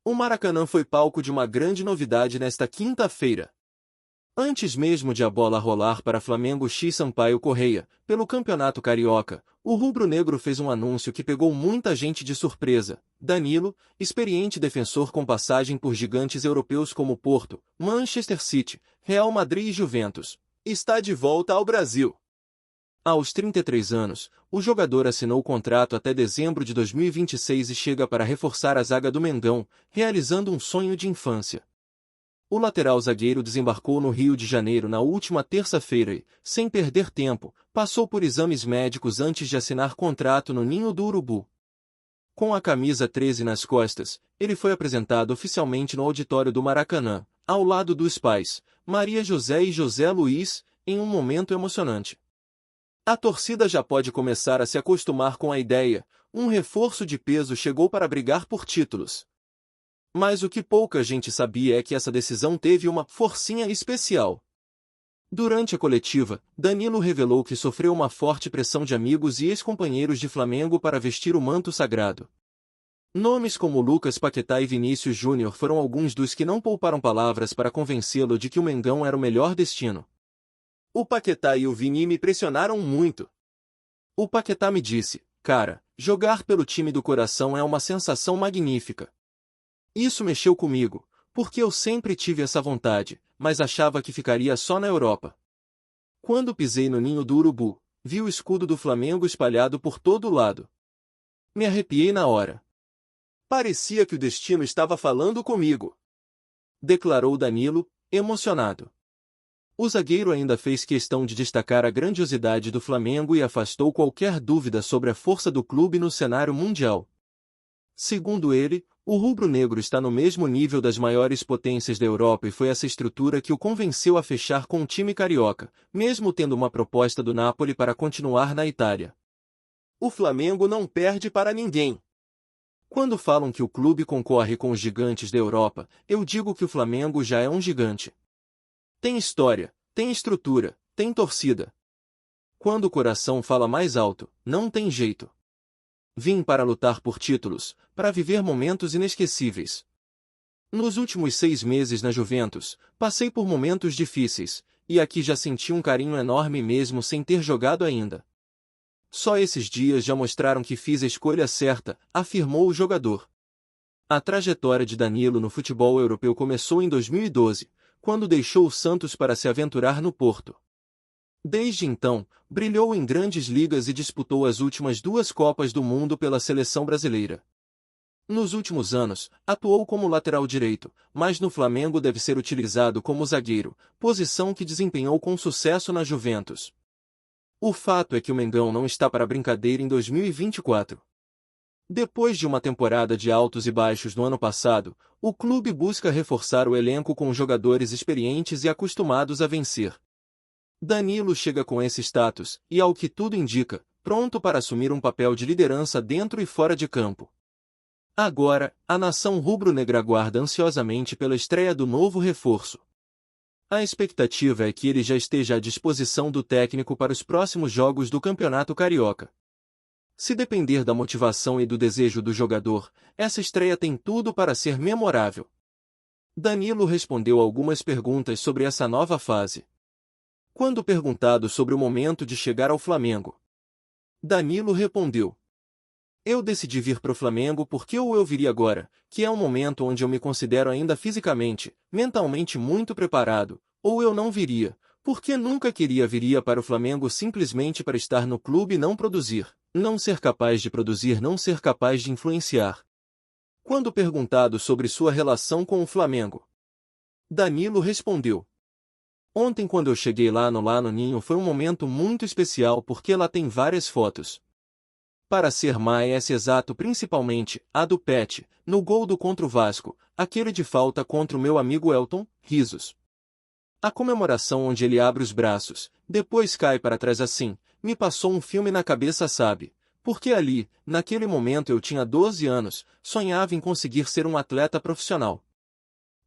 O Maracanã foi palco de uma grande novidade nesta quinta-feira. Antes mesmo de a bola rolar para Flamengo x Sampaio Corrêa, pelo Campeonato Carioca, o rubro-negro fez um anúncio que pegou muita gente de surpresa. Danilo, experiente defensor com passagem por gigantes europeus como Porto, Manchester City, Real Madrid e Juventus, está de volta ao Brasil. Aos 33 anos, o jogador assinou o contrato até dezembro de 2026 e chega para reforçar a zaga do Mengão, realizando um sonho de infância. O lateral zagueiro desembarcou no Rio de Janeiro na última terça-feira e, sem perder tempo, passou por exames médicos antes de assinar contrato no Ninho do Urubu. Com a camisa 13 nas costas, ele foi apresentado oficialmente no auditório do Maracanã, ao lado dos pais, Maria José e José Luiz, em um momento emocionante. A torcida já pode começar a se acostumar com a ideia, um reforço de peso chegou para brigar por títulos. Mas o que pouca gente sabia é que essa decisão teve uma forcinha especial. Durante a coletiva, Danilo revelou que sofreu uma forte pressão de amigos e ex-companheiros de Flamengo para vestir o manto sagrado. Nomes como Lucas Paquetá e Vinícius Júnior foram alguns dos que não pouparam palavras para convencê-lo de que o Mengão era o melhor destino. O Paquetá e o Vini me pressionaram muito. O Paquetá me disse, cara, jogar pelo time do coração é uma sensação magnífica. Isso mexeu comigo, porque eu sempre tive essa vontade, mas achava que ficaria só na Europa. Quando pisei no Ninho do Urubu, vi o escudo do Flamengo espalhado por todo lado. Me arrepiei na hora. Parecia que o destino estava falando comigo, declarou Danilo, emocionado. O zagueiro ainda fez questão de destacar a grandiosidade do Flamengo e afastou qualquer dúvida sobre a força do clube no cenário mundial. Segundo ele, o rubro-negro está no mesmo nível das maiores potências da Europa e foi essa estrutura que o convenceu a fechar com o time carioca, mesmo tendo uma proposta do Napoli para continuar na Itália. O Flamengo não perde para ninguém. Quando falam que o clube concorre com os gigantes da Europa, eu digo que o Flamengo já é um gigante. Tem história, tem estrutura, tem torcida. Quando o coração fala mais alto, não tem jeito. Vim para lutar por títulos, para viver momentos inesquecíveis. Nos últimos 6 meses na Juventus, passei por momentos difíceis, e aqui já senti um carinho enorme mesmo sem ter jogado ainda. Só esses dias já mostraram que fiz a escolha certa, afirmou o jogador. A trajetória de Danilo no futebol europeu começou em 2012, quando deixou o Santos para se aventurar no Porto. Desde então, brilhou em grandes ligas e disputou as últimas 2 Copas do Mundo pela seleção brasileira. Nos últimos anos, atuou como lateral direito, mas no Flamengo deve ser utilizado como zagueiro, posição que desempenhou com sucesso na Juventus. O fato é que o Mengão não está para brincadeira em 2024. Depois de uma temporada de altos e baixos no ano passado, o clube busca reforçar o elenco com jogadores experientes e acostumados a vencer. Danilo chega com esse status, e ao que tudo indica, pronto para assumir um papel de liderança dentro e fora de campo. Agora, a nação rubro-negra aguarda ansiosamente pela estreia do novo reforço. A expectativa é que ele já esteja à disposição do técnico para os próximos jogos do Campeonato Carioca. Se depender da motivação e do desejo do jogador, essa estreia tem tudo para ser memorável. Danilo respondeu algumas perguntas sobre essa nova fase. Quando perguntado sobre o momento de chegar ao Flamengo, Danilo respondeu: eu decidi vir para o Flamengo porque ou eu viria agora, que é um momento onde eu me considero ainda fisicamente, mentalmente muito preparado, ou eu não viria, porque nunca viria para o Flamengo simplesmente para estar no clube e não produzir, não ser capaz de produzir, não ser capaz de influenciar. Quando perguntado sobre sua relação com o Flamengo, Danilo respondeu: ontem quando eu cheguei lá no Ninho foi um momento muito especial porque lá tem várias fotos. Para ser mais exato, principalmente a do Pet, no gol do contra o Vasco, aquele de falta contra o meu amigo Elton, risos. A comemoração onde ele abre os braços, depois cai para trás assim, me passou um filme na cabeça, sabe? Porque ali, naquele momento eu tinha 12 anos, sonhava em conseguir ser um atleta profissional.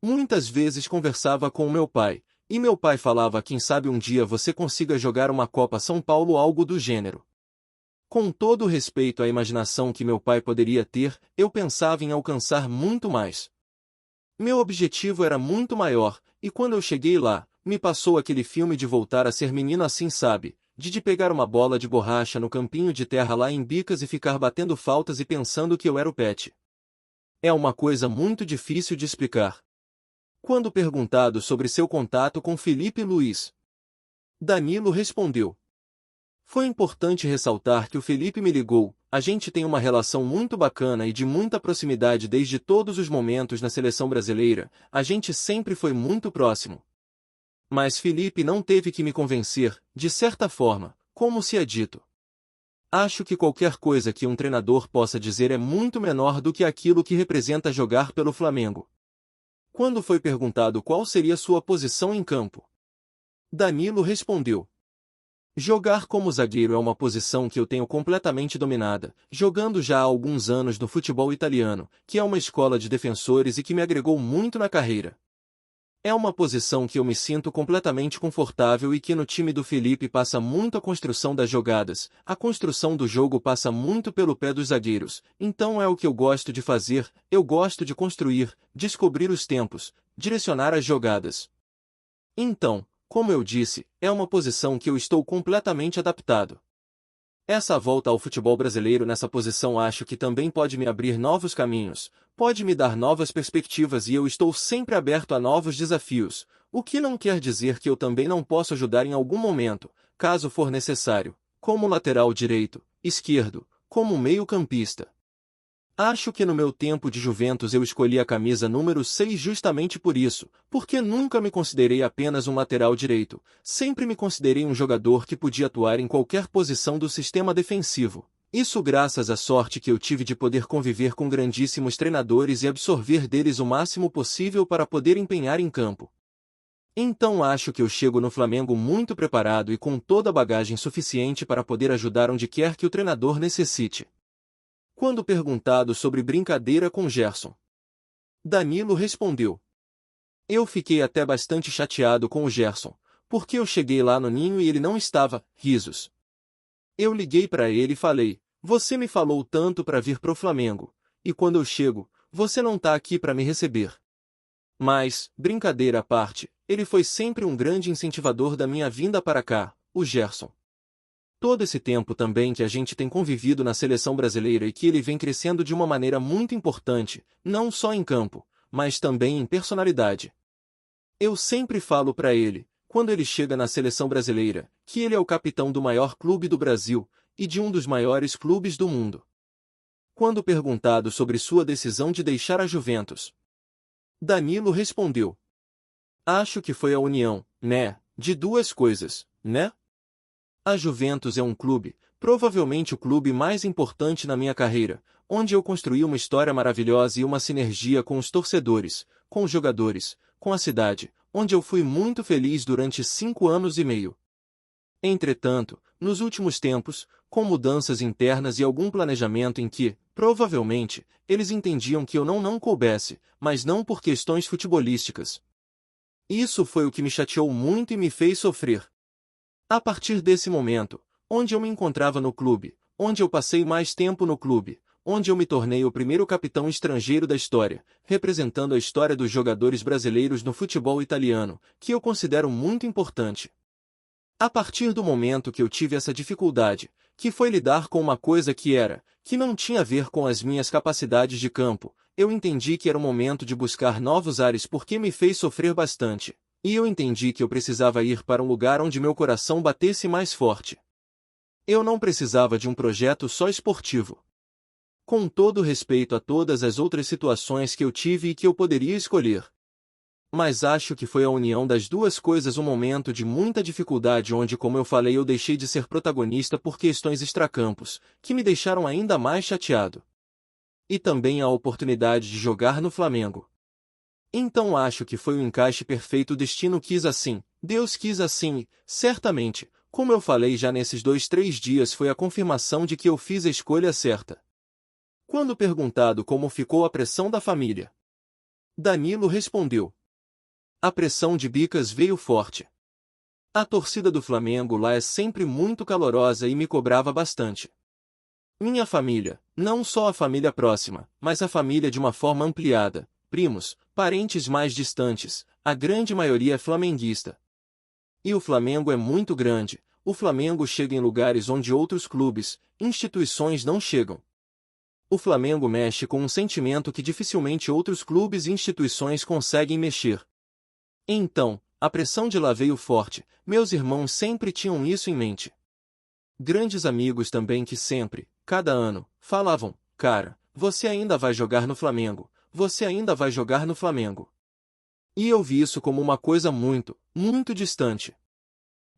Muitas vezes conversava com o meu pai, e meu pai falava: quem sabe um dia você consiga jogar uma Copa São Paulo ou algo do gênero. Com todo o respeito à imaginação que meu pai poderia ter, eu pensava em alcançar muito mais. Meu objetivo era muito maior, e quando eu cheguei lá, me passou aquele filme de voltar a ser menino assim, sabe? De pegar uma bola de borracha no campinho de terra lá em Bicas e ficar batendo faltas e pensando que eu era o Pet. É uma coisa muito difícil de explicar. Quando perguntado sobre seu contato com Felipe Luiz, Danilo respondeu: foi importante ressaltar que o Felipe me ligou, a gente tem uma relação muito bacana e de muita proximidade desde todos os momentos na seleção brasileira, a gente sempre foi muito próximo. Mas Felipe não teve que me convencer, de certa forma, como se é dito. Acho que qualquer coisa que um treinador possa dizer é muito menor do que aquilo que representa jogar pelo Flamengo. Quando foi perguntado qual seria sua posição em campo, Danilo respondeu: jogar como zagueiro é uma posição que eu tenho completamente dominada, jogando já há alguns anos no futebol italiano, que é uma escola de defensores e que me agregou muito na carreira. É uma posição que eu me sinto completamente confortável e que no time do Felipe passa muito a construção das jogadas, a construção do jogo passa muito pelo pé dos zagueiros, então é o que eu gosto de fazer, eu gosto de construir, descobrir os tempos, direcionar as jogadas. Então, como eu disse, é uma posição que eu estou completamente adaptado. Essa volta ao futebol brasileiro nessa posição acho que também pode me abrir novos caminhos, pode me dar novas perspectivas e eu estou sempre aberto a novos desafios, o que não quer dizer que eu também não possa ajudar em algum momento, caso for necessário, como lateral direito, esquerdo, como meio-campista. Acho que no meu tempo de Juventus eu escolhi a camisa número 6 justamente por isso, porque nunca me considerei apenas um lateral direito, sempre me considerei um jogador que podia atuar em qualquer posição do sistema defensivo. Isso graças à sorte que eu tive de poder conviver com grandíssimos treinadores e absorver deles o máximo possível para poder empenhar em campo. Então acho que eu chego no Flamengo muito preparado e com toda a bagagem suficiente para poder ajudar onde quer que o treinador necessite. Quando perguntado sobre brincadeira com Gerson, Danilo respondeu: eu fiquei até bastante chateado com o Gerson, porque eu cheguei lá no ninho e ele não estava, risos. Eu liguei para ele e falei: você me falou tanto para vir pro Flamengo, e quando eu chego, você não tá aqui para me receber. Mas, brincadeira à parte, ele foi sempre um grande incentivador da minha vinda para cá, o Gerson. Todo esse tempo também que a gente tem convivido na seleção brasileira e que ele vem crescendo de uma maneira muito importante, não só em campo, mas também em personalidade. Eu sempre falo para ele, quando ele chega na seleção brasileira, que ele é o capitão do maior clube do Brasil e de um dos maiores clubes do mundo. Quando perguntado sobre sua decisão de deixar a Juventus, Danilo respondeu: acho que foi a união, né, de duas coisas, né? A Juventus é um clube, provavelmente o clube mais importante na minha carreira, onde eu construí uma história maravilhosa e uma sinergia com os torcedores, com os jogadores, com a cidade, onde eu fui muito feliz durante 5 anos e meio. Entretanto, nos últimos tempos, com mudanças internas e algum planejamento em que, provavelmente, eles entendiam que eu não coubesse, mas não por questões futebolísticas. Isso foi o que me chateou muito e me fez sofrer. A partir desse momento, onde eu me encontrava no clube, onde eu passei mais tempo no clube, onde eu me tornei o primeiro capitão estrangeiro da história, representando a história dos jogadores brasileiros no futebol italiano, que eu considero muito importante. A partir do momento que eu tive essa dificuldade, que foi lidar com uma coisa que não tinha a ver com as minhas capacidades de campo, eu entendi que era o momento de buscar novos ares porque me fez sofrer bastante. E eu entendi que eu precisava ir para um lugar onde meu coração batesse mais forte. Eu não precisava de um projeto só esportivo. Com todo respeito a todas as outras situações que eu tive e que eu poderia escolher. Mas acho que foi a união das duas coisas um momento de muita dificuldade onde, como eu falei, eu deixei de ser protagonista por questões extracampos, que me deixaram ainda mais chateado. E também a oportunidade de jogar no Flamengo. Então acho que foi um encaixe perfeito, o destino quis assim, Deus quis assim, e, certamente, como eu falei já nesses 2, 3 dias foi a confirmação de que eu fiz a escolha certa. Quando perguntado como ficou a pressão da família, Danilo respondeu: a pressão de Bicas veio forte. A torcida do Flamengo lá é sempre muito calorosa e me cobrava bastante. Minha família, não só a família próxima, mas a família de uma forma ampliada, primos, parentes mais distantes, a grande maioria é flamenguista. E o Flamengo é muito grande, o Flamengo chega em lugares onde outros clubes, instituições não chegam. O Flamengo mexe com um sentimento que dificilmente outros clubes e instituições conseguem mexer. Então, a pressão de lá veio forte, meus irmãos sempre tinham isso em mente. Grandes amigos também que sempre, cada ano, falavam, cara, você ainda vai jogar no Flamengo, você ainda vai jogar no Flamengo. E eu vi isso como uma coisa muito, muito distante.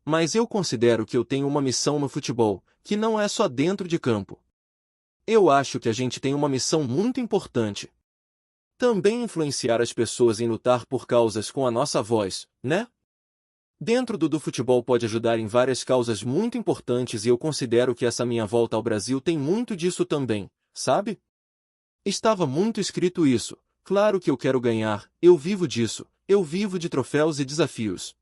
Mas eu considero que eu tenho uma missão no futebol, que não é só dentro de campo. Eu acho que a gente tem uma missão muito importante. Também influenciar as pessoas em lutar por causas com a nossa voz, né? Dentro do futebol pode ajudar em várias causas muito importantes e eu considero que essa minha volta ao Brasil tem muito disso também, sabe? Estava muito escrito isso. Claro que eu quero ganhar, eu vivo disso, eu vivo de troféus e desafios.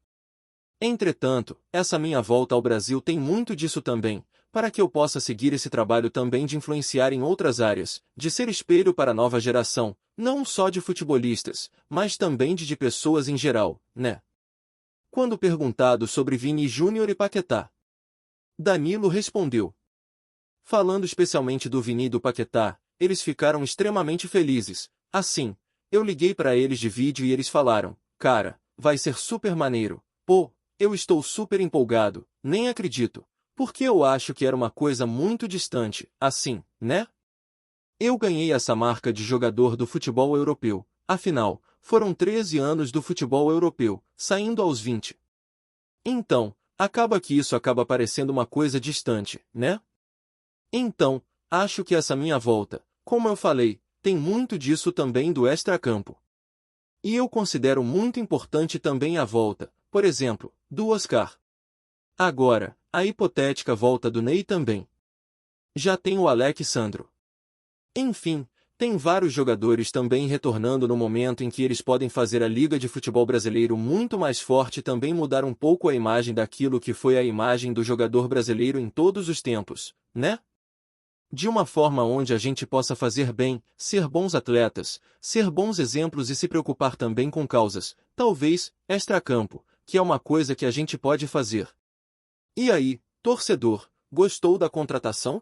Entretanto, essa minha volta ao Brasil tem muito disso também, para que eu possa seguir esse trabalho também de influenciar em outras áreas, de ser espelho para a nova geração, não só de futebolistas, mas também de pessoas em geral, né? Quando perguntado sobre Vini Júnior e Paquetá, Danilo respondeu. Falando especialmente do Vini e do Paquetá, eles ficaram extremamente felizes. Assim, eu liguei para eles de vídeo e eles falaram, cara, vai ser super maneiro. Pô, eu estou super empolgado, nem acredito, porque eu acho que era uma coisa muito distante, assim, né? Eu ganhei essa marca de jogador do futebol europeu, afinal, foram 13 anos do futebol europeu, saindo aos 20. Então, acaba que isso acaba parecendo uma coisa distante, né? Então, acho que essa minha volta, como eu falei, tem muito disso também do extracampo. E eu considero muito importante também a volta, por exemplo, do Oscar. Agora, a hipotética volta do Ney também. Já tem o Alexandro. Enfim, tem vários jogadores também retornando no momento em que eles podem fazer a Liga de Futebol Brasileiro muito mais forte e também mudar um pouco a imagem daquilo que foi a imagem do jogador brasileiro em todos os tempos, né? De uma forma onde a gente possa fazer bem, ser bons atletas, ser bons exemplos e se preocupar também com causas, talvez, extracampo, que é uma coisa que a gente pode fazer. E aí, torcedor, gostou da contratação?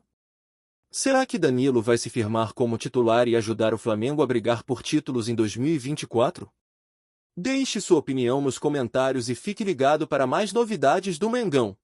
Será que Danilo vai se firmar como titular e ajudar o Flamengo a brigar por títulos em 2024? Deixe sua opinião nos comentários e fique ligado para mais novidades do Mengão.